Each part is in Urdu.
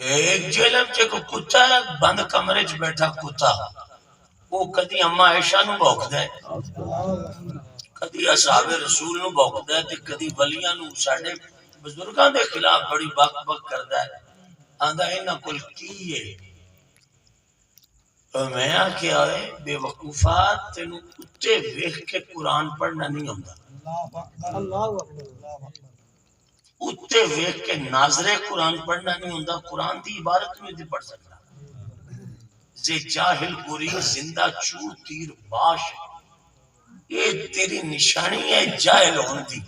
ایک جیلم چ کو کتا ہے بند کمرے چ بیٹھا کتا وہ کدی اما عائشہ نو بھوکدا ہے کدی اصحاب رسول نو بھوکدا ہے تے کدی ولیاں نو ساڈے بزرگاں دے خلاف بڑی بک بک کردا ہے آندا انہاں کول کی ہے میں آخیا ہے بے وقوفا تینو اتے ویکھ کے قرآن پڑھنا نہیں ہوندا اتے ویکھ کے ناظرے قرآن پڑھنا نہیں ہوندا قرآن دی عبارت نہیں پڑھ سکتا زے جاہل گوری زندہ چور تیر باش یہ تیری نشانی ہے جاہل ہون دی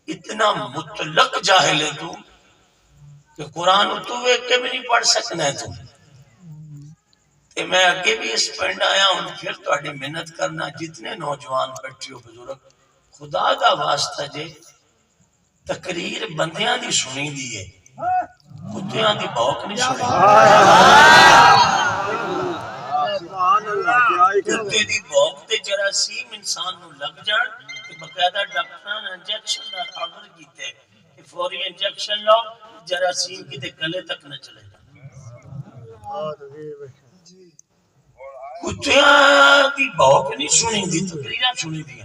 اتنا مطلق جاہل ہے تو کہ قرآن تو ویکھ کے بھی نہیں پڑھ سکنا ہے تو میں اگے بھی اس پنڈ آیا ہوں پھر تہاڈی محنت کرنا جتنے نوجوان بیٹھے ہو بزرگ خدا دا واسطہ جے تقریر بندیاں دی سنی دی ہے کتیاں دی بھوک نہیں سنی کتے دی بھوک تے جراثیم انسان نو لگ جان تے باقاعدہ ڈاکٹراں نے انجیکشن دا آرڈر کیتے کہ فوری انجیکشن لو جراثیم کتے گلے تک نہ چلے جائے کتیاں دی بھوک نہیں سنی دی تقریراں سنی دی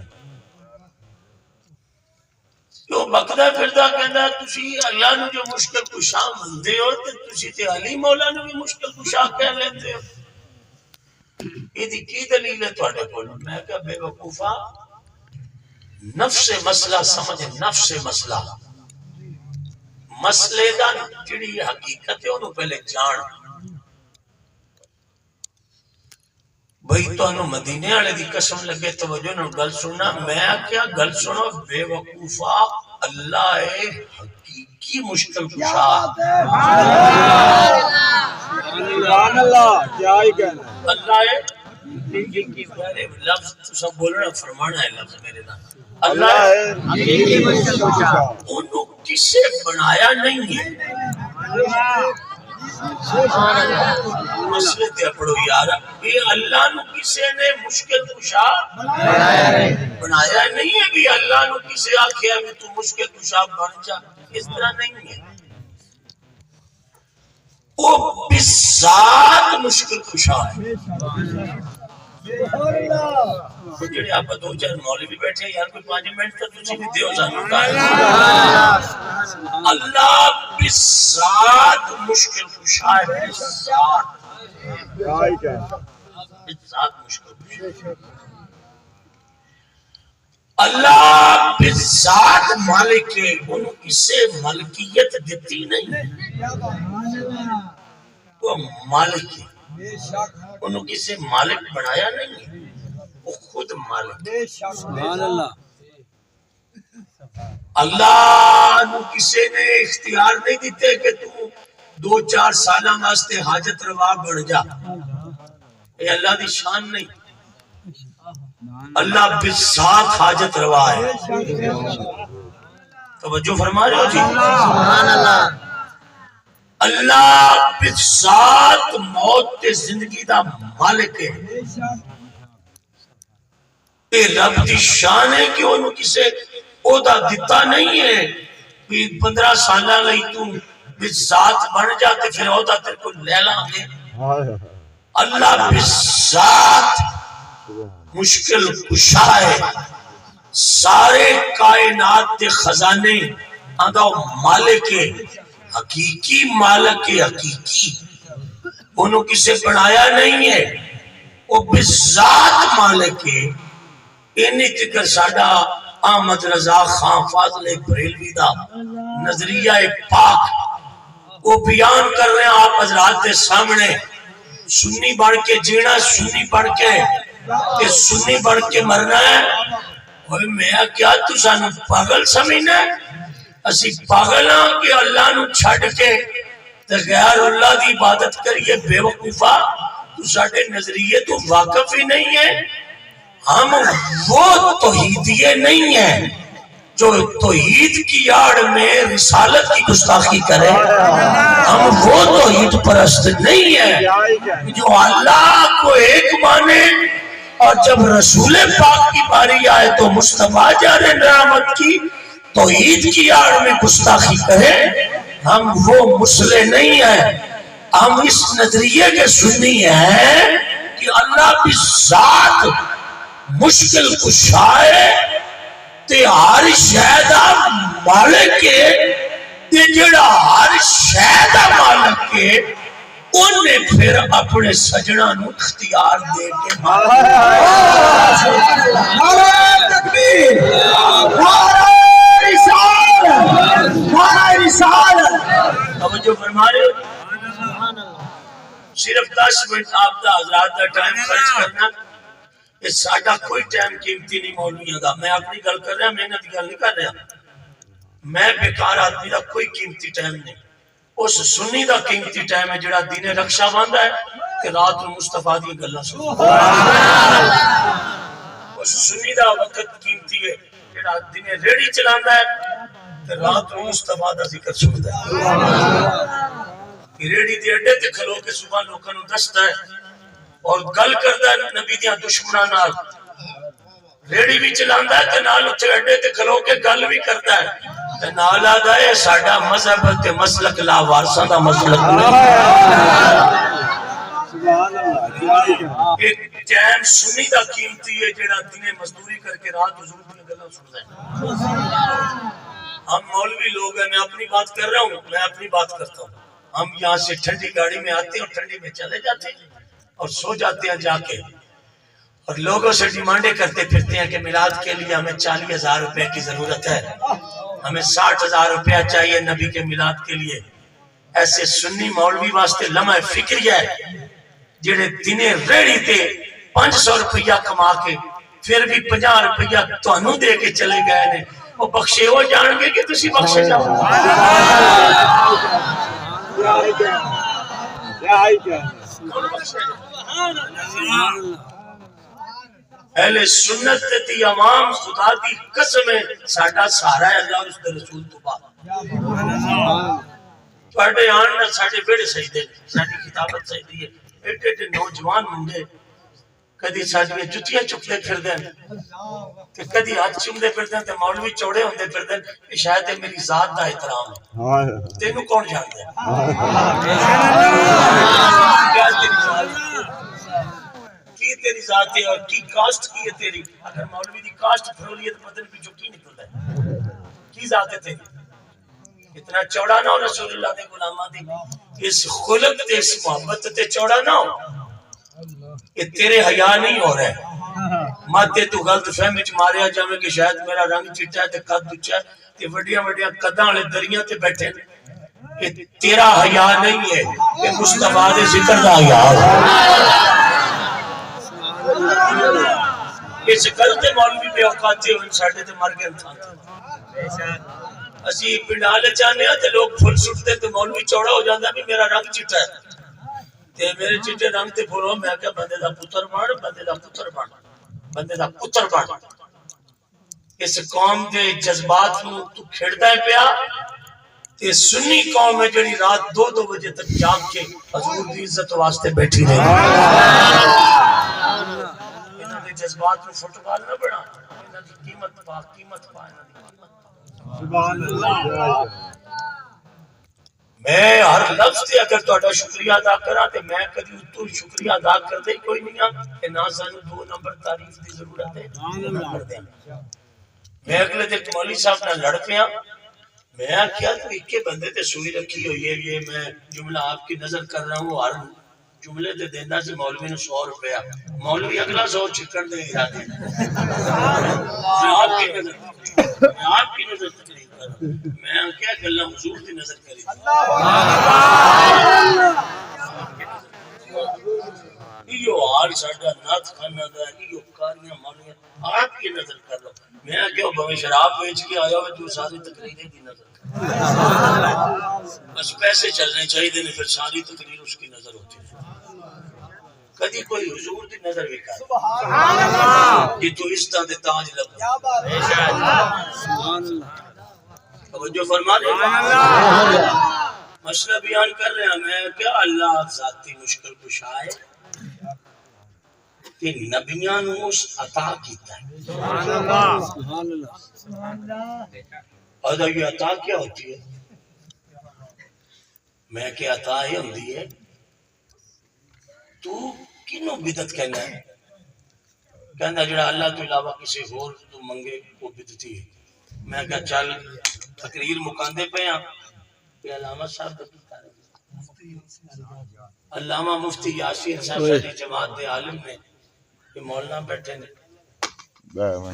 جو بکدا پھردا کہندا تسی اللہ نو جو مشکل کشا مندے ہو تے تسی تے علی مولا نو بھی مشکل کشا کہہ لیندے ہو ایدی کی دلیل ہے تہاڈے کول میں کہ بے وقوفا نفس مسئلہ سمجھ نفس مسئلہ مسئلے دا جڑی حقیقت ہے اونوں پہلے جان بھئی تو انو مدینے والے دی قسم لگے توجہ نو گل سننا میں کیا گل سنو بے وقوفا اللہ ہے حقیقی مشکل کشا سبحان اللہ کیا ہی کہنا اللہ ہے لفظ تو سب بولنا فرمانا ہے لفظ میرے نام اللہ ہے حقیقی مشکل کشا انہوں کسے بنایا نہیں ہے مسئلے تے پڑھو یار یہ اللہ نو کسے نے مشکل کشا بنایا نہیں ہے بھی اللہ نو کسے آکھیا بھی تو مشکل کشا بن جا اس طرح نہیں ہے وہ بذات مشکل کشا ہے جڑے آپ دو چار مولوی بیٹھے یار کوئی 5 منٹ تک تجھے بھی دیو سانو اللہ بذات مشکل کشا ہے بذات مشکل کشا اللہ بذات مالک ہے انہوں کسے ملکیت دیتی نہیں وہ مالک ہے انہوں کسے مالک بنایا نہیں ہے وہ خود مالک سبحان اللہ اللہ نو کسے نے اختیار نہیں دیتے کہ تو 2-4 سالہ واسطے حاجت روا بڑھ جا یہ اللہ دی شان نہیں اللہ بذات حاجت روا ہے توجہ فرما رہے ہو جی سبحان اللہ اللہ بذات موت تے زندگی دا مالک ہے یہ رب دی شان ہے کہ انہوں کسے اودا دیتا نہیں ہے 15 سالہ لئی تو بذات بن جاتے پھر اودا تیر کو لے لانگے اللہ بذات مشکل کشا ہے سارے کائنات کے خزانے آدھا مالک ہے حقیقی مالک ہے حقیقی انہوں کسے بنایا نہیں ہے وہ بذات مالک ہے اینی تکر ساڑا احمد رضا خان فاضل بریلوی دا نظریہ پاک وہ بیان کر رہے ہیں آپ حضرات کے سامنے سنی بڑھ کے جینا سنی بڑھ کے کہ سنی بڑھ کے مرنا ہے اوہ میں کیا تو سانو پاگل سمجھنا ہے اسی پاگل ہاں کہ اللہ نو چھڑ کے غیر اللہ دی عبادت کریے بے وقوفا تو ساڑھے نظریے تو واقف ہی نہیں ہے ہم وہ توحیدیے نہیں ہیں جو توحید کی آڑ میں رسالت کی گستاخی کرے ہم وہ توحید پرست نہیں ہیں جو اللہ کو ایک مانے اور جب رسول پاک کی باری آئے تو مصطفیٰ جان رحمت کی توحید کی آڑ میں گستاخی کرے ہم وہ مسلح نہیں ہیں، ہم اس نظریے کے سنی ہیں کہ اللہ کی ذات مشکل کشا ہے تے ہر شے دا مالک ہے تے جڑا ہر شے دا مالک ہے انہیں پھر اپنے سجنہ نو اختیار دے کے نعرہ تکبیر، نعرہ رسالت، نعرہ رسالت۔ توجہ فرما رہے ہو؟ صرف 10 منٹ آپ دا حضرات دا ٹائم خرچ کرنا، یہ ساڈا کوئی ٹائم قیمتی نہیں مولویوں دا۔ میں اپنی گل کر رہا، محنت کی گل نہیں کر رہا، میں بیکار آدمی دا کوئی قیمتی ٹائم نہیں۔ اس سنی دا قیمتی ٹائم ہے جڑا دین رکشا باندا ہے کہ رات نو مصطفیٰ دی گلاں سندا ہے۔ اس سنی دا وقت قیمتی ہے جڑا دین ریڑھی چلاندا ہے کہ رات نو مصطفیٰ دا ذکر سندا ہے۔ ریڑھی دے اڈے تے کھلو کے صبح لوکاں نو دسدا ہے اور گل کردا ہے نبی دیاں دشمناں نال، ریڑھی بھی چلاندا ہے تے نال اتے اڈے تے کھلو کے گل بھی کردا ہے تے نال آدا ہے ساڈا مذہب تے مسلک لا وارثاں دا مسلک نہیں۔ ایک ٹائم سنی دا قیمتی ہے جڑا دن مزدوری کر کے رات حضور دی گلاں سندا ہے۔ ہم مولوی لوگ ہیں، میں اپنی بات کر رہا ہوں، میں اپنی بات کرتا ہوں۔ ہم یہاں سے ٹھنڈی گاڑی میں آتے ہیں اور ٹھنڈی میں چلے جاتے ہیں اور سو جاتے ہیں جا کے، اور لوگوں سے ڈیمانڈیں کرتے پھرتے ہیں کہ میلاد کے لیے ہمیں 40,000 روپے کی ضرورت ہے، ہمیں 60,000 روپیہ چاہیے نبی کے میلاد کے لیے۔ ایسے سنی مولوی واسطے لمحہ فکری ہے جڑے دنے ریڑھی تے 500 روپیہ کما کے پھر بھی 50 روپیہ تانوں دے کے چلے گئے نے، وہ بخشے ہو جان گے کہ تسی بخشے جاؤ۔ اہل سنت دی عوام خدا دی قسم ہے ساڈا سہارا ہے اللہ اور اس دے رسول تو بعد۔ تواڈے آن نال ساڈے بیڑے سجدے، ساڈی کتابت سجدی ہے۔ ایڈے ایڈے نوجوان منڈے کدی ساڈیاں جُتیاں چکتے پھردے تے کدی ہاتھ چومدے پھردے تے مولوی چوڑے ہوندے پھردے، کہ شاید یہ میری ذات دا احترام ہے۔ تینوں کون جاندا ہے؟ کیا تیری ذات کی تیری ذات ہے اور کی کاسٹ کی ہے تیری؟ اگر مولوی دی کاسٹ پھرولی ہے تو پتہ نہیں پیچھے کی نکلدا ہے، کی ذات ہے تیری؟ اتنا چوڑا نہ ہو رسول اللہ دے غلاماں دی اس خلق تے اس محبت تے چوڑا نہ ہو، یہ تیرے حیا نہیں ہو رہا ہے۔ ماتے تو غلط فہمی وچ ماریا جاویں کہ شاید میرا رنگ چٹا ہے تے قد اونچا ہے تے وڈیاں وڈیاں قداں والے دریاں تے بیٹھے، یہ تیرا حیا نہیں ہے، یہ مصطفیٰ دے ذکر دا حیا ہے۔ اس گل تے مولوی بے اوقاتے ہوئے ساڈے تے مر گئے تھا۔ اسی پنڈال چاہنے تے لوگ پھل سٹتے تے مولوی چوڑا ہو جاندا بھی میرا رنگ چٹا ہے تے میرے چٹے رنگ تے پھولو، میں کہا بندے دا پتر بن، بندے دا پتر بن، بندے دا پتر بن۔ اس قوم دے جذبات نو تو کھڑدا ہے پیا تے سنی قوم ہے جڑی رات 2 بجے تک جاگ کے حضور دی عزت واسطے بیٹھی رہی۔ انہاں دے جذبات نو فٹ بال نہ بنا، انہاں دی قیمت پا، قیمت پا، انہاں دی قیمت پا۔ سبحان اللہ۔ میں ہر لفظ تے اگر تہاڈا شکریہ ادا کراں تے میں کدی اتوں شکریہ ادا کردے ہی کوئی نہیں ہاں کہ نہ سانوں 2 نمبر تعریف دی ضرورت ہے۔ میں اگلے دن مولوی صاحب نال لڑ پیا، میں کیا تو ایک بندے تے سوئی رکھی ہوئی ہے، یہ میں جملہ آپ کی نظر کر رہا ہوں، ہر جملے تے دینا سی مولوی نے 100 روپیہ، مولوی اگلا 100 چکن دے ارادے۔ میں آپ کی نظر تقریر کر رہا ہوں، میں کیا گلا حضور دی نظر کری۔ یہ حال ساڈا نعت خانہ دا، یہ کاریاں مانیاں آپ کی نظر کر رہا ہوں۔ میں کیا بھویں شراب بیچ کے آیا ہوا جو ساری تقریریں دی نظر کر رہا ہوں۔ بس پیسے چلنے چاہیے نے، پھر ساری تقریر اس کی نظر ہوتی ہے۔ کدی کوئی حضور دی نظر بھی کر یہ تو اس طرح دے تاج لگ توجہ فرما دے۔ مسئلہ بیان کر رہے ہیں میں کیا اللہ ذاتی مشکل کشا ہے کہ نبیاں نو اس عطا کیتا ہے۔ اور یہ عطا کیا ہوتی ہے؟ میں کہ عطا یہ ہوندی ہے تو کنوں بدعت کہنا ہے؟ کہنا جڑا اللہ تو علاوہ کسی اور تو منگے وہ بدعتی ہے۔ میں کہا چل تقریر مکاندے پہ ہیں کہ علامہ صاحب علامہ مفتی یاسین صاحب ساری جماعت دے عالم نے کہ مولانا بیٹھے نے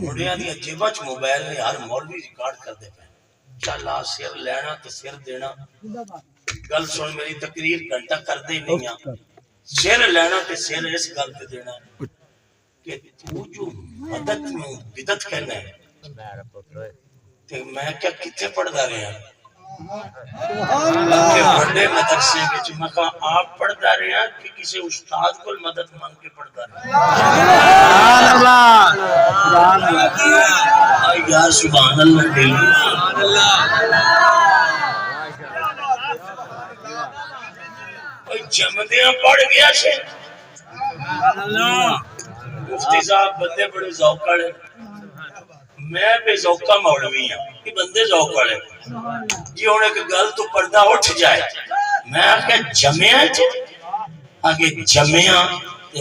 مڑیاں دی جیباں وچ موبائل نے ہر مولوی ریکارڈ کر دے پے چل آ سر لینا تے سر دینا گل سن میری تقریر گھنٹہ کر دے نہیں آ سر لینا تے سر اس گل تے دینا کہ تو جو مدد نو بدعت کہنا ہے تے میں کیا کتے پڑھدا رہیا بڑے مدرسے وچ میں کہا آپ پڑھدا رہیا کہ کسی استاد کو مدد مانگ کے پڑھدا رہیا سبحان اللہ یا سبحان اللہ جمدیاں پڑھ گیا سے مفتی صاحب بندے بڑے ذوق والے میں بے ذوقہ مولوی ہوں کہ بندے ذوق والے جی ہوں ایک گل تو پردہ اٹھ جائے میں آگے جمعہ آگے جمعہ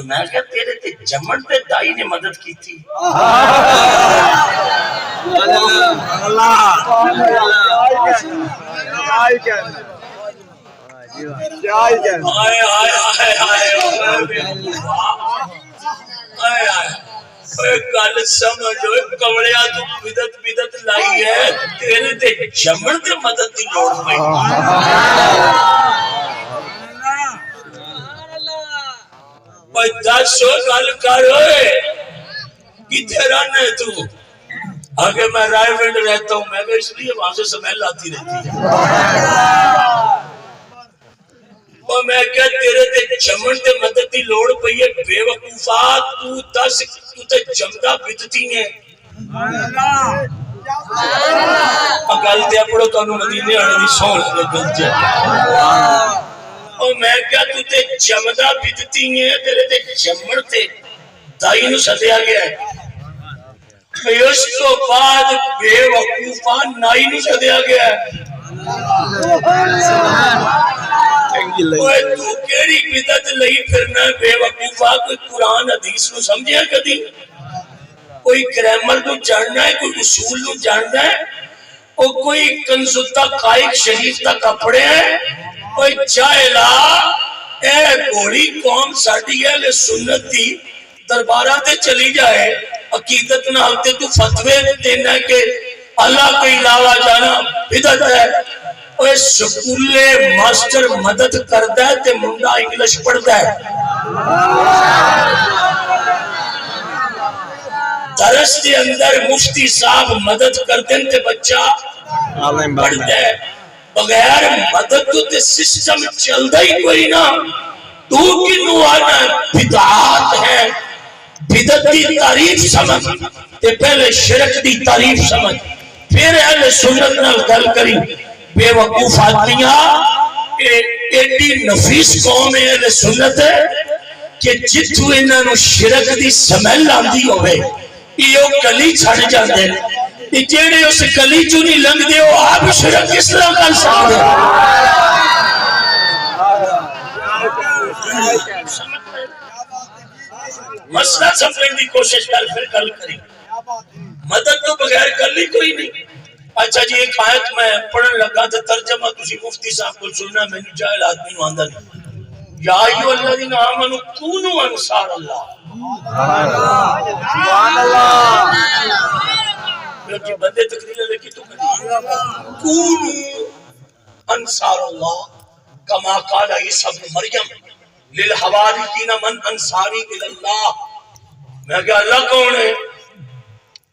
میں کہا تیرے تے جمن تے دائی نے مدد کی تھی گل سمجھو کمڑیا تو بدت لائی ہے تیرے تے جمن تے مدد دی لوڑ پئی دس گل کر کتنے رہنا ہے تو آگے میں رائے ونڈ رہتا ہوں میں اس لیے وہاں سے سمیل آتی رہتی ہے اور میں کیا تیرے تے جمن تے مدد دی لوڑ پئی ہے بے وقوفا تو دس تو تے جمدہ بدتی ہے گل تے اپڑو تانوں مدینے آنے دی سون لگے گل تے اور میں کیا تو تے جمدہ بدتی ہے تیرے تے جمن تے دائی نو سدیا گیا ہے اس تو بعد بے وقوفا نائی نو سدیا گیا ہے تو کیڑی بدعت لئی پھرنا بے وقوفا کوئی قرآن حدیث نو سمجھیا کدی کوئی گرامر نو جاننا ہے کوئی اصول نو جاننا ہے اور کوئی کنز الدقائق شریف تک کپڑے ہیں کوئی جاہلا اے گھوڑی قوم ساڈی اہل سنت دی دربارہ تے چلی جائے عقیدت نال تے تو فتوی دینا ہے کہ اللہ کے علاوہ جانا بدعت ہے اوے سکولے ماسٹر مدد کردا ہے تے منڈا انگلش پڑھدا ہے درس دے اندر مفتی صاحب مدد کردے تے بچہ پڑھدا ہے بغیر مدد تو تے سسٹم چلدا ہی کوئی نہ تو کینو آنا بدعات ہے بدعت دی تعریف سمجھ تے پہلے شرک دی تعریف سمجھ پھر اہل سنت نال گل کری بے وقوف آدمیاں ایڈی نفیس قوم اہل سنت ہے کہ جتھو انہاں نو شرک دی سمیل آندی ہوئے یہ گلی چھڑ جاندے جیڑے اس گلی چوں نہیں لنگدے ہو آپ شرک کس طرح کر سکتے مسئلہ سمجھنے کی کوشش کر پھر کل کری مدد تو بغیر کر لی کوئی نہیں اچھا جی ایک آیت میں پڑھن لگا تھا ترجمہ تسی مفتی صاحب کو سننا میں نے جاہل آدمی نو آندہ نہیں یا ایو الذین آمنوا کونوا انصار اللہ سبحان اللہ کہ بندے تقریر لکھی تو کونوا انصار اللہ کما قال عیسی ابن مریم للحواریین من انصاری الی اللہ میں کہا اللہ کون ہے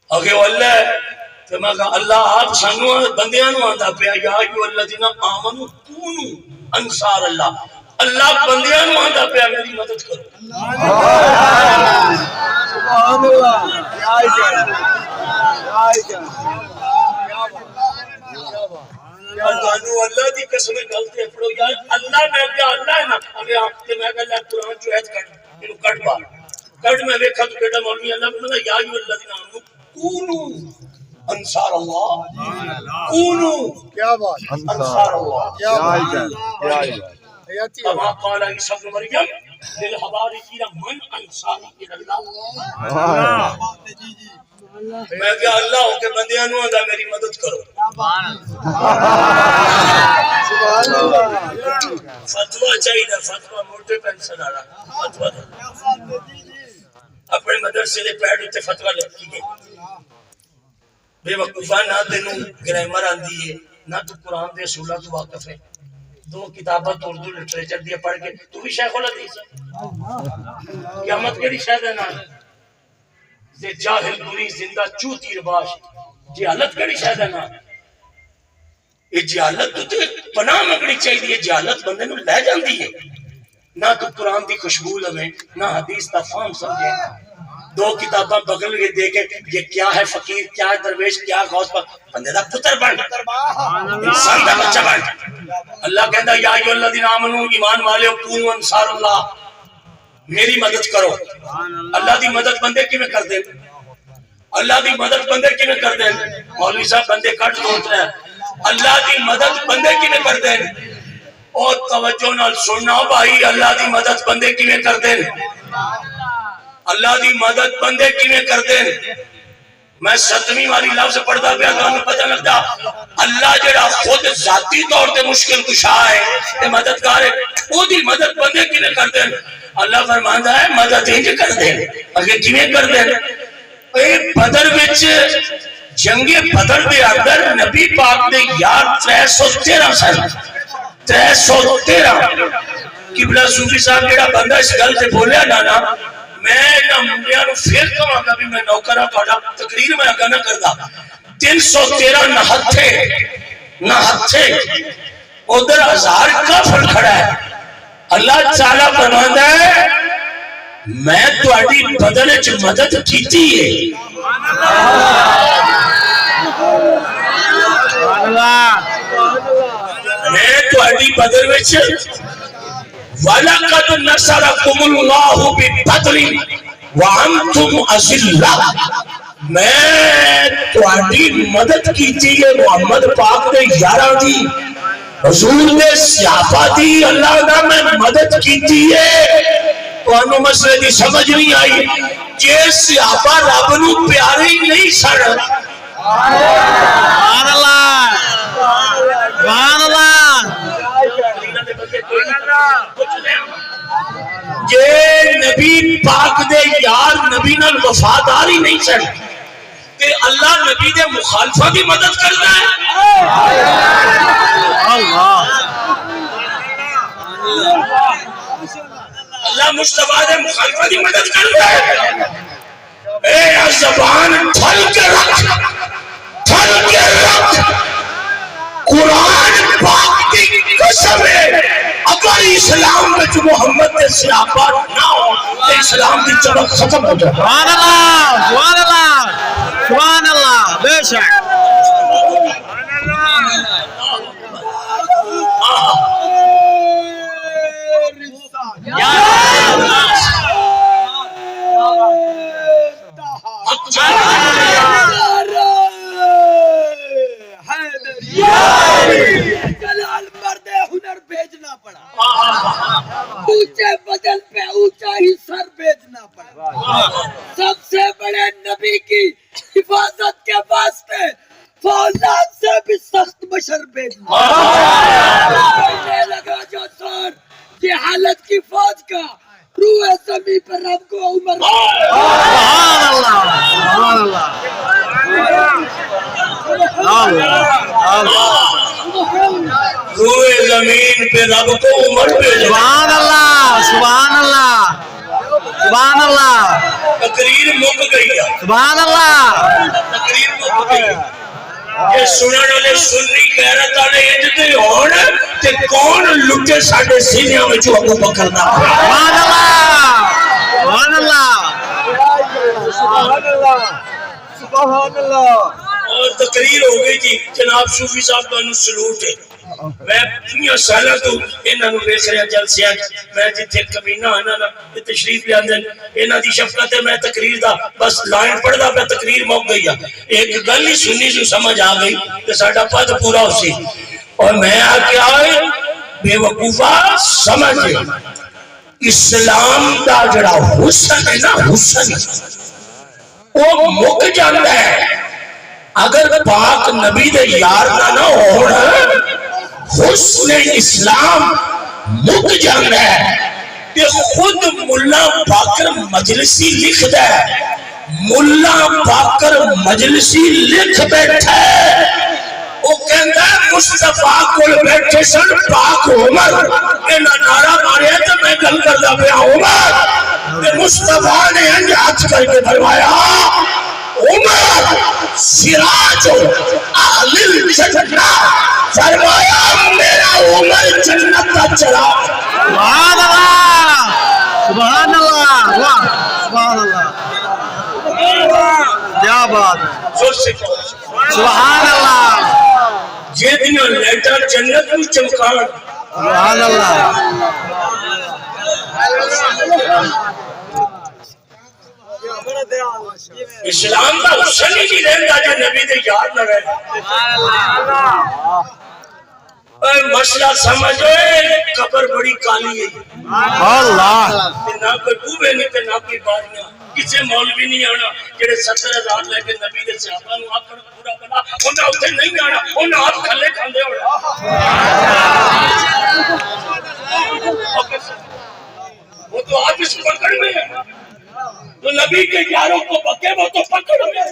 اگے وہ اللہ ہے تو میں کہا اللہ آپ سانو بندیاں نو آندا پیا یا ایھا الذین آمنوا کونوا انصار اللہ اللہ بندیاں نو آندا پیا میری مدد کرو سبحان اللہ اللہ دی قسم غلطی پڑھو یار اللہ میں کیا اللہ ہے نا اگے آپ تے میں کہا قرآن جو ایت کٹ اینو کٹ با کٹ میں ویکھا تو بیٹا مولوی اللہ بندا یا ایھا الذین آمنوا کونوا انصار اللہ کونو کیا بات انصار اللہ کیا بات کما قال عیسی ابن مریم للحواریین من انصاری الی اللہ میں کہ اللہ ہو کے بندیاں نو آندا میری مدد کرو فتویٰ چاہیے فتویٰ موٹے پینسل آ رہا فتویٰ اپنے مدرسے دے پیڈ تے فتویٰ لکھی گئی بے وقوفہ نہ تینوں گرامر آندی ہے نہ تو قرآن دے اصولہ تو واقف ہے دو کتابہ تو اردو لٹریچر دیا پڑھ کے تو بھی شیخ الحدیث ہے قیامت کیڑی شاید ہے نا زے جاہل بری زندہ چوتی رباش جہالت کیڑی شاید ہے نا یہ جہالت تو پناہ منگنی چاہیے یہ جہالت بندے نو لے جاندی ہے نہ تو قرآن دی خوشبو لمیں نہ حدیث دا فہم سمجھے دو کتاباں بغل کے دے کے یہ کیا ہے فقیر کیا ہے درویش کیا غوث پاک بندے دا پتر بن انسان دا بچہ بن اللہ کہندا یا ایھا الذین آمنو ایمان والے کونوا انصار اللہ میری مدد کرو اللہ دی مدد بندے کیویں کر دیں اللہ دی مدد بندے کیویں کر دیں مولوی صاحب بندے کٹ سوچ رہے ہیں اللہ دی مدد بندے کیویں کر دیں اور توجہ نال سننا بھائی اللہ دی مدد بندے کیویں کر دیں اللہ دی مدد بندے کیویں کر دیں میں 7ویں والی لفظ پڑھدا پیا تانوں پتہ لگدا اللہ جڑا خود ذاتی طور تے مشکل کشا ہے تے مددگار ہے او دی مدد بندے کیویں کر دیں اللہ فرماندا ہے مدد انج کر دیں اگے کیویں کر دیں اے بدر وچ جنگ بدر دے اندر نبی پاک دے یار 313 سن 313 قبلہ صوفی صاحب جڑا بندہ اس گل تے بولیا نا میں نہ منڈیاں نو پھر کہاں گا بھی میں نوکر ہاں تہاڈا تقریر میں اگا نہ کردا 313 نہ ہتھے ادھر 1000 کافر کھڑا ہے اللہ تعالیٰ فرماندا ہے میں تہاڈی بدر وچ مدد کیتی ہے میں تہاڈی بدر وچ وَلَقَدْ نَصَرَكُمُ اللَّهُ بِبَدْرٍ وَأَنْتُمْ أَذِلَّةٌ میں تہاڈی مدد کیتی ہے محمد پاک دے یاراں دی حضور دے صحابہ دی اللہ دا میں مدد کیتی ہے تانوں مسئلے دی سمجھ نہیں آئی کہ صحابہ رب نو پیارے ہی نہیں سن سبحان اللہ سبحان اللہ یہ نبی پاک دے یار نبی نال وفادار ہی نہیں سن کہ اللہ نبی دے مخالفہ کی مدد کرتا ہے اللہ مصطفیٰ دے مخالفہ کی مدد کرتا ہے اے زبان تھل کے رکھ قرآن پاک کی قسم ہے اگر اسلام میں جو محمد کے صحابہ نہ ہو تو اسلام کی چمک ختم ہو جائے سبحان اللہ سبحان اللہ سبحان اللہ بے شک اونچے بدن پہ اونچا ہی سر بھیجنا پڑا سب سے بڑے نبی کی حفاظت کے واسطے فوجات سے بھی سخت بشر بھیجنا لگا جو سر یہ حالت کی فوج کا روح زمین پر رب کو عمر روح زمین پہ رب کو عمر بھیجنا سبحان اللہ سبحان اللہ سبحان اللہ تقریر مک گئی ہے سبحان اللہ تقریر مک گئی ہے کہ سنن والے سنی غیرت والے انج دے ہون تے کون لٹے ساڈے سینیاں وچ ابو بکر دا سبحان اللہ سبحان اللہ سبحان اللہ سبحان اللہ اور تقریر ہو گئی جی جناب صوفی صاحب کا سلوٹ ہے میں 20 سال تو انہاں نو ویکھ رہا جلسے میں جتھے کمینہ آنا نا تشریف لے آندے انہاں دی شفقت ہے میں تقریر دا بس لائن پڑھدا پہ تقریر مک گئی ایک گل ہی سنی جو سمجھ آ گئی کہ ساڈا پد پورا ہو سی اور میں آ کے آئے بے وقوفا سمجھ اسلام دا جڑا حسن ہے نا حسن وہ مک جاتا ہے اگر پاک نبی دے یار نہ ہونا حسن اسلام مک جاتا ہے کہ خود ملا باقر مجلسی لکھتا ہے ملا باقر مجلسی لکھ بیٹھا ہے وہ کہندا ہے مصطفیٰ کول بیٹھے سن پاک عمر انہاں نعرہ ماریا تو میں گل کردا پیا عمر تے مصطفیٰ نے انج ہاتھ کر کے فرمایا عمر سراج اہل الجنہ فرمایا میرا عمر جنت کا چراغ سبحان اللہ سبحان اللہ واہ سبحان اللہ کیا بات زور سے سبحان اللہ یہ دن لیٹر جنت میں چمکان سبحان اللہ اسلام کا حسن ہی نہیں رہتا جو نبی دے یاد نہ رہے مسئلہ سمجھو قبر بڑی کالی ہے اللہ نہ کوئی بوبے نہیں تے نہ کوئی باریاں کسے مولوی نہیں آنا جڑے 70,000 لے کے نبی دے صحابہ نو آکڑ پورا بنا انہاں اوتھے نہیں آنا انہاں آپ کھلے کھاندے ہونا وہ تو آپ اس پکڑ میں ہے تو نبی کے یاروں کو بکے وہ تو پکڑ میں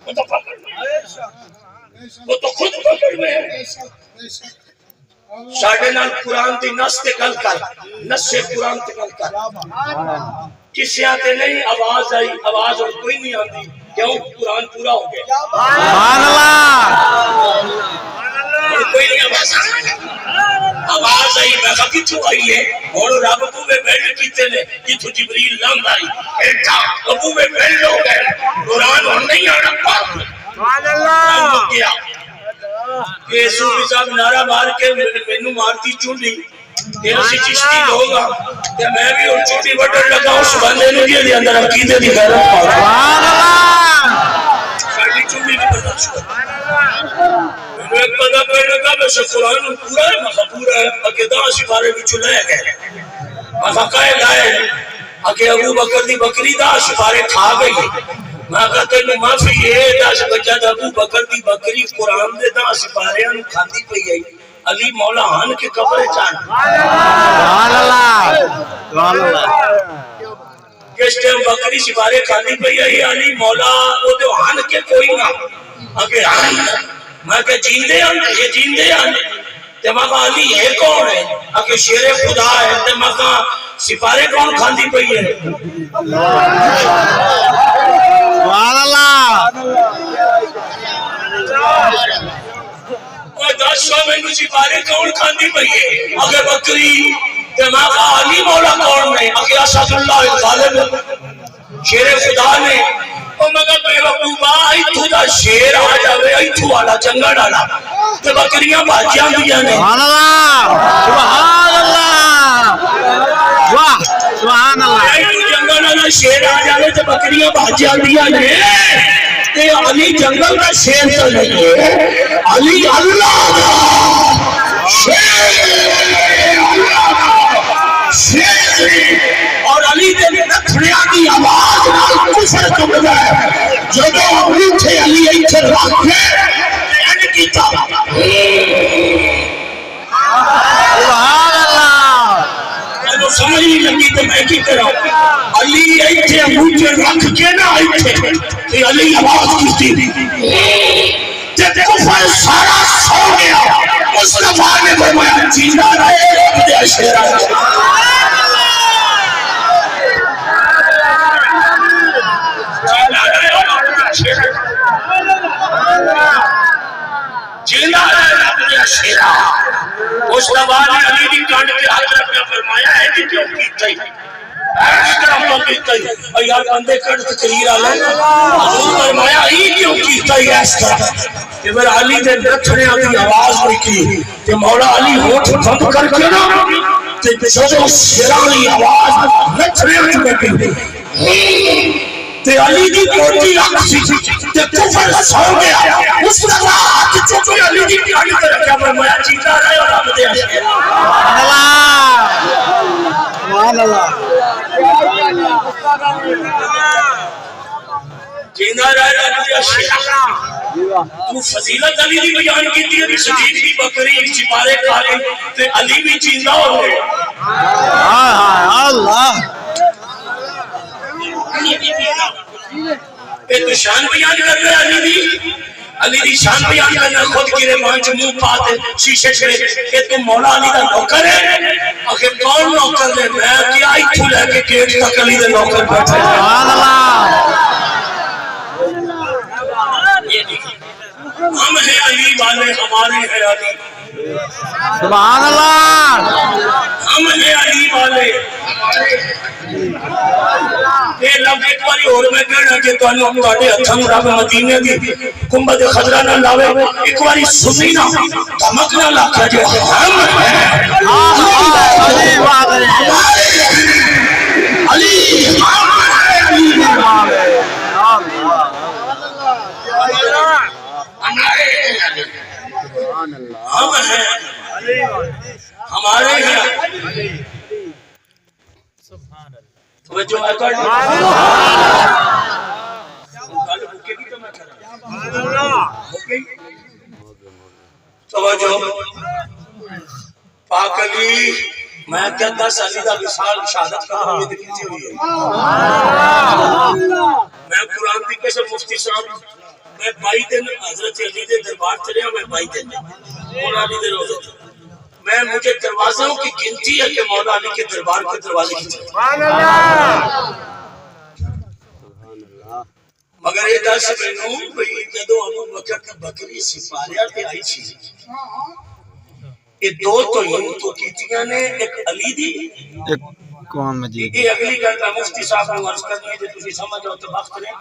وہ تو پکڑ میں وہ تو خود پکڑ میں ہے ساڑھے نال قرآن دی نس تے گل کر نس سے قرآن تے گل کر کسی آتے نہیں آواز آئی آواز اور کوئی نہیں آتی کیوں قرآن پورا ہو گیا سبحان اللہ اور کوئی نہیں آواز آواز آئی میں کہا کتھو آئی ہے اور رب ابو میں بیٹھ کیتے نے کتھو جبریل لنگ آئی ایٹھا ابو میں بیٹھ ہو گئے قرآن اور نہیں آنا پاک سبحان اللہ کیا کہ صوفی صاحب نعرہ مار کے مینوں مارتی چونڈی کہ اسی چشتی ہوگا کہ میں بھی اور چونڈی بٹن لگا اس بندے نے دے اندر عقیدے دی غیرت پا سبحان اللہ ساڈی چونڈی نہیں برداشت کر میں ایک پتہ پڑھ لگا میں قرآن پورا ہے میں پورا ہے عقیدہ سپارے وچ لے گئے میں کہے لائے کہ ابو بکر دی بکری دا سپارے کھا گئی میں کہتے ہیں معافی ہے دس بچہ ابو بکر دی بکری قرآن دے دا سپاریاں نو کھاندی پئی ہے علی مولا ہان کے قبر چان سبحان اللہ سبحان اللہ کس ٹائم بکری سپارے کھاندی پئی ہے علی مولا او دے ہان کے کوئی نہ اگے ہان میں کہ جیندے ہیں یہ جیندے ہیں تے میں کہا علی ہے کون ہے اگے شیر خدا ہے تے میں کہا سپارے کون کھاندی پئی ہے سبحان اللہ وہ دس میں نو سپارے کون کھاندی پئی ہے اگے بکری تے میں کہا علی مولا کون ہے اگے اسد اللہ غالب شیر خدا نے او مگر بے وقوفا ایتھوں دا شیر آ جاوے ایتھوں والا جنگل والا تے بکریاں بھاج جاندیاں نے سبحان اللہ سبحان اللہ واہ سبحان اللہ ایتھوں جنگل والا شیر آ جاوے تے بکریاں بھاج جاندیاں نے تے علی جنگل دا شیر تے نہیں ہے علی اللہ دا شیر اللہ دا شیر اور علی دے نکھڑیاں دی آواز نال کفر کمدا ہے جدوں اٹھے علی ایتھے رکھے تے انج کیتا سبحان اللہ جدوں سمجھ نہیں لگی تے میں کی کراں علی ایتھے انگوٹھے رکھ کے نا ایتھے تے علی آواز کیتی تے کفر سارا سو گیا مصطفیٰ نے فرمایا زندہ رہے رب دے شیراں جینا ہے رب دے شیرا اس نے علی دی کانڈ تے ہاتھ رکھ کے فرمایا ہے کہ کیوں کیتا ہی یار بندے کٹ تقریر آ لے حضور فرمایا ہی کیوں کیتا ہی اس طرح کہ پھر علی دے نتھڑیاں دی آواز نکلی تے مولا علی ہونٹ بند کر کے نا تے جو شیرانی آواز نتھڑیاں تے نکلی تے علی دی کوٹی رکھ سی تے کفر سو گیا اس کا ہاتھ چوک علی دی پیالی تے رکھیا فرمایا جیتا رہے اور رب دے سبحان اللہ جینا رہے رب دے شیرہ تو فضیلت علی دی بیان کی تھی کہ صدیق دی بکری ایک چپارے کھالے تے علی بھی جیندہ ہو گئے اللہ تو شان بیان کر رہے علی دی شان بیان کرنا خود کی رمان سے منہ پاتے شیشے چھڑے کہ تم مولا علی دا نوکر ہے آخر کون نوکر ہے میں کیا ایتھو لے کے گیٹ تک علی دا نوکر بیٹھے سبحان اللہ ہم ہیں علی والے ہمارے ہیں علی سبحان اللہ ہم ہیں علی والے یہ لفظ ایک باری اور میں کہنا کہ تو انہوں تاڑے ہتھاں رب مدینے دی گنبد خضرا نہ لاوے ایک باری سنی نہ دھمک نہ لاکھا جو ہم ہیں علی ہم ہیں ہمارے ہیں توجہ ہے تو توجہ پاک علی میں کیا 10 علی دا وصال شہادت کا امید کیتی ہوئی ہے میں قرآن دی قسم مفتی صاحب میں 22 دن حضرت علی دے دربار چلے میں 22 دن مولا علی دے روزے میں مجھے دروازوں کی گنتی ہے کہ مولا علی کے دربار کے دروازے کی سبحان اللہ مگر یہ دس مینوں بھئی جدوں ابو بکر کی بکری سپاریاں تے آئی سی یہ دو تو ہندو کیتیاں نے ایک علی دی ایک قرآن مجید یہ اگلی گل کا مفتی صاحب نے عرض کرنی ہے جو تسی سمجھو تو وقت کریں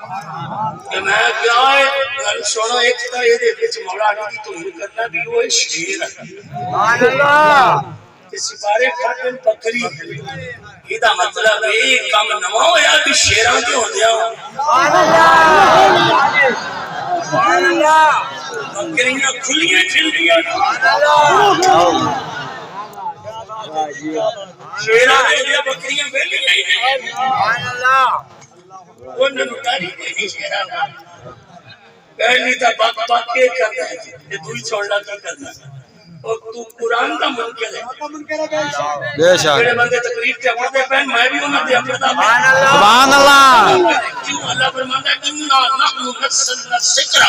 کہ میں کیا ہے گل سنو ایک تا یہ دے وچ مولا علی کی توہین کرنا بھی وہ شیر ہے سبحان اللہ کہ سپارے کھاٹن بکری یہ دا مطلب ہے کم نواں ہویا بھی شیراں تے ہوندیا سبحان اللہ سبحان اللہ بکریاں کھلیاں چلدیاں شیراں دے بکریاں ویلیاں ہی نہیں سبحان اللہ وہ ننکاری کوئی نہیں شیراں پہلی تا بک بک کے کرنا ہے یہ دوئی چھوڑنا کی کرنا اور تو قرآن کا منکر ہے بے شک میرے بندے تقریر تے اپنے پہن میں بھی انہوں نے اپنے سبحان اللہ کیوں اللہ فرماتا ہے اِنَّا نَحْنُ نَزَّلْنَا الذِّکْرَ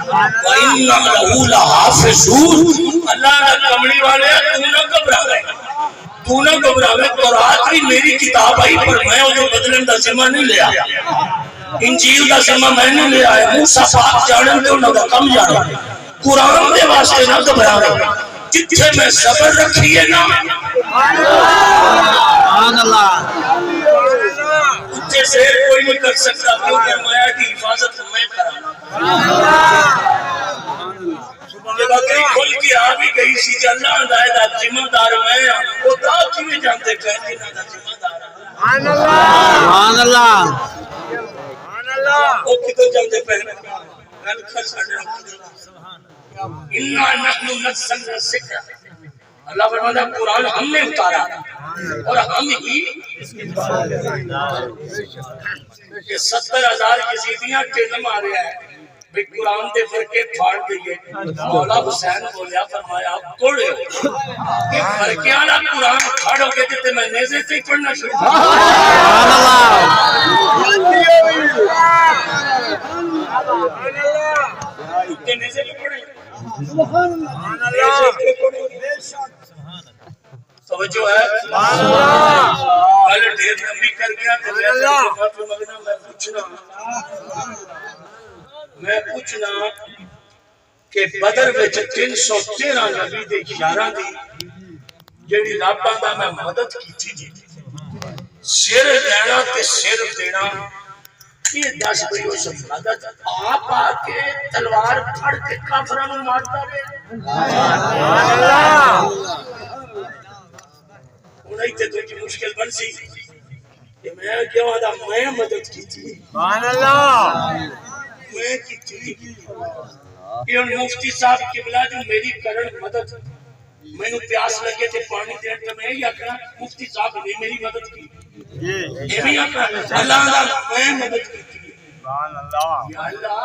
وَإِنَّا لَهُ لَحَافِظُونَ اللہ نے کمڑی والے تو نہ گھبراوے تو نہ گھبراوے قرآن بھی میری کتاب آئی پر میں اسے بدلن دا ذمہ نہیں لیا انجیل دا ذمہ میں نہیں لیا ہے موسیٰ پاک جانن دے انہوں دا کم جانا قرآن دے واسطے نہ گھبراوے جتھے میں صبر رکھیے نا سبحان اللہ اتھے زیر کوئی نہیں کر سکتا کیونکہ مایا کی حفاظت میں کرا یہ بکری کھل کی آ بھی گئی سی کہ اللہ اندائے ذمہ دار میں وہ دا کیویں جانتے کہیں کہ نہ ذمہ دار سبحان اللہ سبحان اللہ وہ کدھر جانتے پہلے گل کھل ساڈے اِنَّا نَحْنُ نَزَّلْنَا الذِّکْرَ اللہ فرماتا ہے قرآن ہم نے اتارا اور ہم ہی کہ 70,000 یزیدیاں ٹن مارے ہیں بھی قرآن دے فرقے پھاڑ دیئے مولا حسین بولیا فرمایا کوڑے ہو کہ فرقے والا قرآن پھاڑو گے تے میں نیزے سے پڑھنا شروع سبحان اللہ تے نیزے پہ پڑھیں توجہ ہے کل ڈھیر لمبی کر گیا میں پوچھنا کہ بدر وچ 313 نبی دے 11 دی جیڑی رب دا میں مدد کیتی جی سر لینا تے سر دینا یہ دس بھائی وہ شہادت آپ آ کے تلوار پھڑ کے کافراں نوں مارتا رہے ہن ایتھے تو کی مشکل بن سی کہ میں کیوں آدا میں مدد کی تھی سبحان اللہ میں کی تھی کہ مفتی صاحب قبلہ جو میری کرن مدد میں نے پیاس لگے تھے پانی دین تو میں ہی آکھنا مفتی صاحب نے میری مدد کی یہ بھی آکھنا اللہ میں مدد کی تھی سبحان اللہ یا اللہ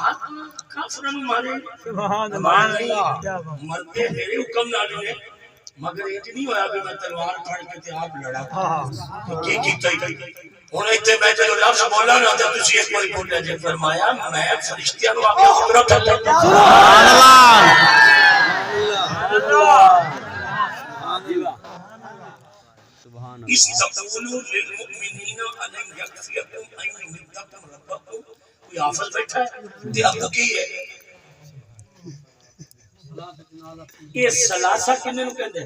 آپ کافروں مارے سبحان اللہ مرتے میرے حکم نہ لے مگر یہ نہیں ہویا کہ میں تلوار پھڑ کے تے آپ لڑا کی کیتا ہی ہن ایتھے میں جو لفظ بولا نا تے تسی ایک بار بولیا جے فرمایا میں فرشتیاں نو اپنے حکم کرتا سبحان اللہ استقبلوا للمؤمنین ان یکفیکم ان یمدکم ربکم کوئی حافظ بیٹھا ہے تے اب کی ہے یہ ثلاثہ کنے نو کہندے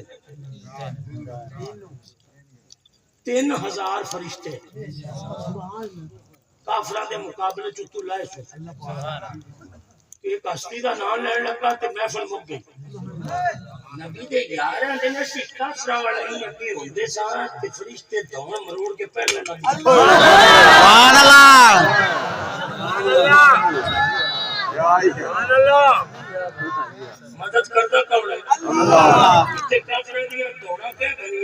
3000 فرشتے کافراں دے مقابلے چ تو لائے سو ایک ہستی دا نام لین لگا تے محفل مک گئی نبی دے یاراں دے نال سکھا سرا والا ہی اگے ہوندے سان تے فرشتے دوواں مروڑ کے پہلے نبی سبحان اللہ سبحان اللہ مدد کردا کون ہے اللہ تے کافراں دی دوڑا کہ گنی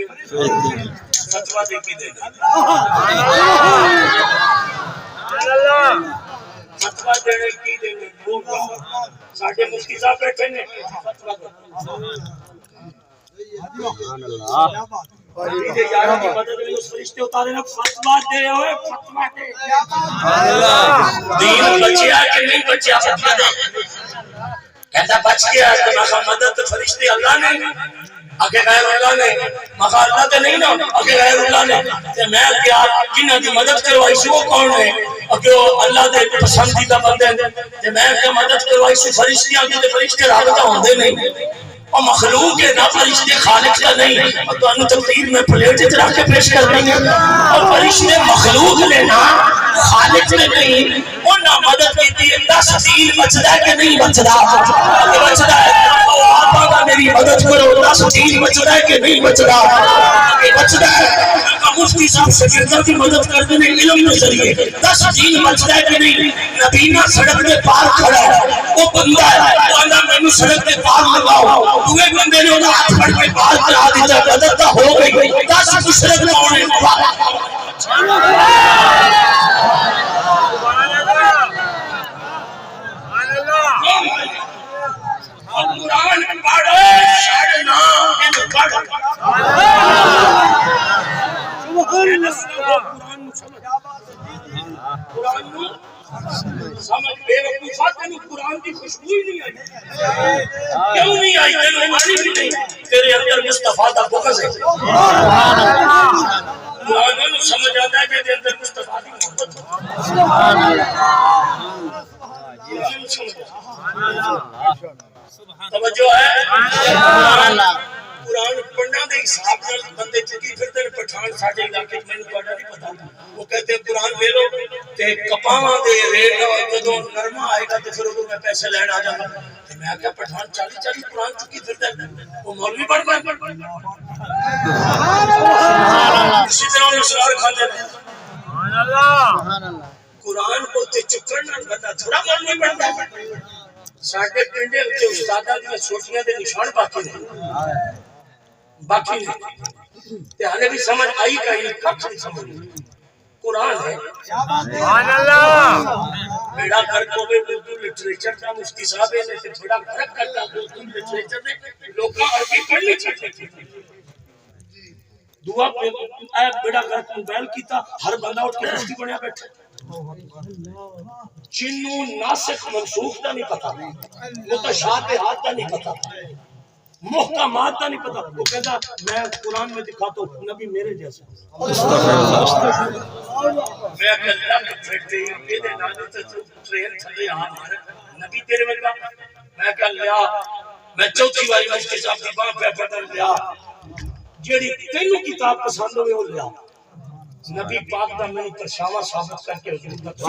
فتوا دے کے دے سبحان اللہ فتوا دینے کی دے ساڈے مفتی صاحب بیٹھے نے فتوا سبحان اللہ یہ یاروں کی مدد میں اس فرشتے اتارے نا فتوا دے ہوئے فتوا دے سبحان اللہ دین بچیا کہ نہیں بچیا فتوا دے کہتا بچ گیا تو میں مدد فرشتے اللہ نے آگے غیر اللہ نے مخا اللہ تے نہیں نا آگے غیر اللہ نے تے میں کیا جنہاں دی مدد کروائی سی وہ کون ہے اگے اللہ دے پسندیدہ بندے تے میں کیا مدد کروائی سی فرشتیاں تے فرشتے رابطہ ہوندے نہیں اور مخلوق کے نہ فرشتے خالق کا نہیں اور تو انو تقدیر میں پلیٹ اترا کے پیش کر دیں گے اور فرشتے مخلوق نے نہ خالق نے نہیں وہ نہ مدد کی تھی 10 دین بچدا ہے کہ نہیں بچدا بچدا ہے آپ میری مدد کرو 10 دین بچدا ہے کہ نہیں بچدا بچدا ہے مفتی صاحب شاگرداں کی مدد کرتے ہیں علم کے ذریعے 10 دین بچدا ہے کہ نہیں نبی نہ سڑک پہ پار کھڑا ہے وہ بندہ ہے وہ اندر میں سڑک پہ پار لگاؤ دوے بندے نے انہاں ہاتھ پھڑ کے پار کرا دیا مدد تو ہو گئی 10 مشرک کون ہے سبحان اللہ قرآن پڑھو شڑنا ان پڑھ قرآن سمجھ بے وقوفا تینوں قرآن کی خوشبو ہی نہیں آئی کیوں نہیں آئی تینوں مانی بھی نہیں تیرے اندر مصطفیٰ دا بغض ہے قرآن نو سمجھ آتا ہے کہ تیرے اندر مصطفیٰ دی محبت ہے توجہ ہے قرآن پڑھنا دے حساب نال بندے چکی پھرتے ہیں پٹھان ساڈے علاقے میں نے پڑھنا نہیں پتا وہ کہتے ہیں قرآن لے لو تے کپاواں دے ریٹ جدوں نرما آئے گا تے پھر اودوں میں پیسے لین آ جاں گا تے میں کہا پٹھان 40 قرآن چکی پھرتا ہے وہ مولوی بن گئے اسی طرح اسرار کھاتے ہیں سبحان اللہ قرآن کو تے چکن نال بندہ تھوڑا مولوی بنتا ہے ساڈے پنڈے تے استاداں دی چھوٹیاں دے نشان باقی نہیں تے ہلے بھی سمجھ آئی کا ہی کچھ نہیں سمجھ قرآن ہے سبحان اللہ بیڑا گھر کو بھی اردو لٹریچر کا مفتی صاحب ہے تے بیڑا گھر کرتا اردو لٹریچر نے لوکاں عربی پڑھنی چاہتے دعا اے بیڑا گھر کو بیل کیتا ہر بندہ اٹھ کے مفتی بنیا بیٹھا جنوں ناسخ منسوخ دا نہیں پتا متشابہات دا نہیں پتا محکمات دا نہیں پتا وہ کہتا میں قرآن میں دکھاتا ہوں نبی میرے جیسا میں کہ اللہ کے پھیٹے یہ دے نالے تے ٹرین تھلے آ مارے نبی تیرے میں کہ اللہ میں چوتھی باری مفتی صاحب دی باں پہ پڑھ لیا جیڑی تینوں کتاب پسند ہوئے وہ لیا نبی پاک دا میں ترشاوا ثابت کر کے حضور تک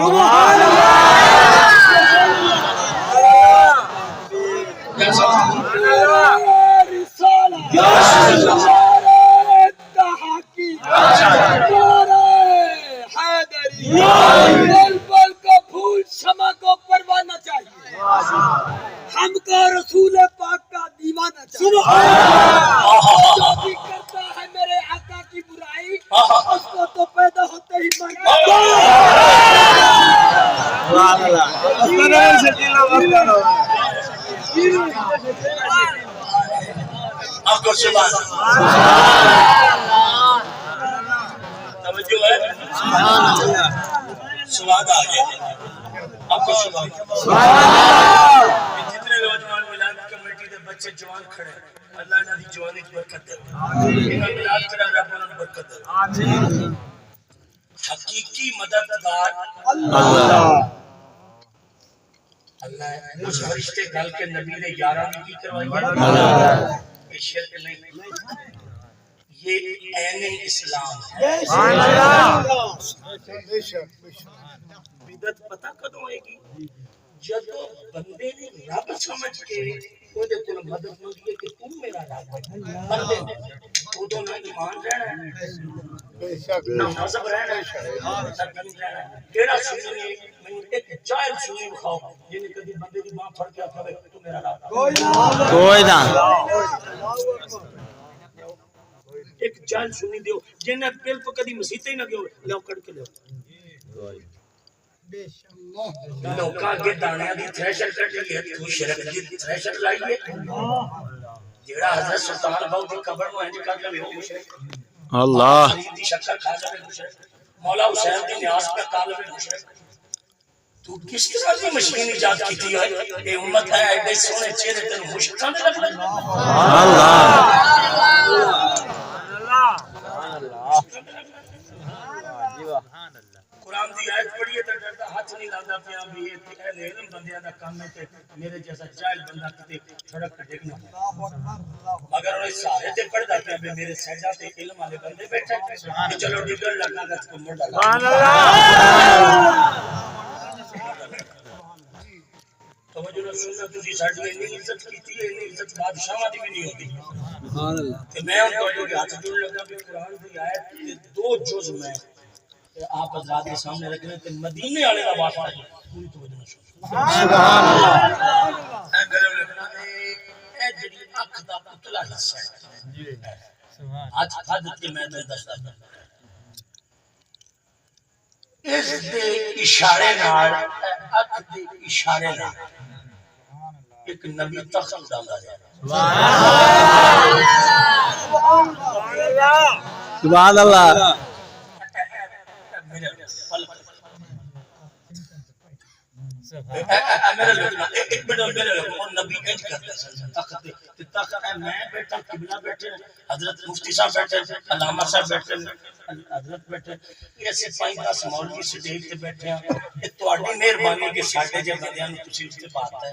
ہم کو رسول پاک کا دیوانہ چاہیے، جو بھی کرتا ہے میرے آقا کی برائی اس کو تو پیدا ہوتے ہی مر آپ کو سبحان توجہ ہے، سواد آ گیا آپ کو سبحان جتنے نوجوان میلاد کمیٹی دے بچے جوان کھڑے اللہ انہاں دی جوانی وچ برکت دے، انہاں میلاد کرا رب انہاں نوں برکت دے۔ حقیقی مددگار اللہ اللہ ہے۔ اس فرشتے گل کے نبی نے 11 کی کروائی ہے، یہ شرک نہیں، یہ عین اسلام ہے۔ بدعت پتہ کدوں ہوئے گی؟ جب بندے نے رب سمجھ کے وہ دے کول مدد منگی ہے کہ تم میرا رب ہے، بندے نے اودوں نہ ایمان رہنا ہے، نہ مذہب رہنا ہے، نہ دین رہنا ہے۔ کیڑا سنی میں ایک جاہل سنی بخاؤ جن نے کبھی بندے کی باں پھڑ کے آکھا تو میرا رب ہے، کوئی نہ ایک جاہل سنی دیو جن نے پل تو کبھی مسیتے ہی نہ گئے لو کڑ کے لو لوکاں کے دانیاں دی تھریشر کٹی ہے، تو شرک دی تھریشر لائی ہے، جیڑا حضرت سلطان بہو دی قبر نو انج کر لے ہو مشرک، اللہ شریف دی شکل کھا جائے مشرک، مولا حسین دی نیاز پہ طالب مشرک۔ تو کس طرح کی مشین ایجاد کیتی ہے؟ اے امت ہے ایڈے سونے چہرے تے مشرکاں دے لگ لگ قرآن دی آیت پڑھیے تے ڈردا ہاتھ نہیں لاتا پیا بھی اے اہل علم بندیاں دا کام ہے تے میرے جیسا جاہل بندہ کتے سڑک تے ڈگنا مگر وہ سارے تے پڑھدا پیا بھی میرے سجا تے علم والے بندے بیٹھے کہ چلو ڈگن لگا گا تو مڑ ڈالا سبحان اللہ توجہ رسول نے تسی ساڈی اتنی عزت کیتی ہے، اتنی عزت بادشاہاں دی بھی نہیں ہوتی سبحان اللہ۔ تے میں ان کو جو ہاتھ جوڑ لگا کہ قرآن دی آیت کے 2 جز میں آپ حضرات کے سامنے رکھ رہے تھے، مدینے والے کا بات ہے پوری توجہ نہ سنو سبحان اللہ۔ اے میرے لکھنا اے جڑی اکھ دا پتلا حصہ ہے جی سبحان اج خد کے میں تے دسدا اس دے اشارے نال اکھ دے اشارے نال ایک نبی تخت ڈالدا ہے سبحان اللہ میرے لوگوں ایک بڑا میرے لوگوں نبی انج کرتا ہے تخت تے تخت میں بیٹھا قبلہ بیٹھے حضرت مفتی صاحب بیٹھے علامہ صاحب بیٹھے حضرت بیٹھے ایسے 5-10 مولوی سٹیج تے بیٹھے ہیں۔ یہ تہاڈی مہربانی کہ ساڈے جے بندیاں نوں تسی اس تے بات ہے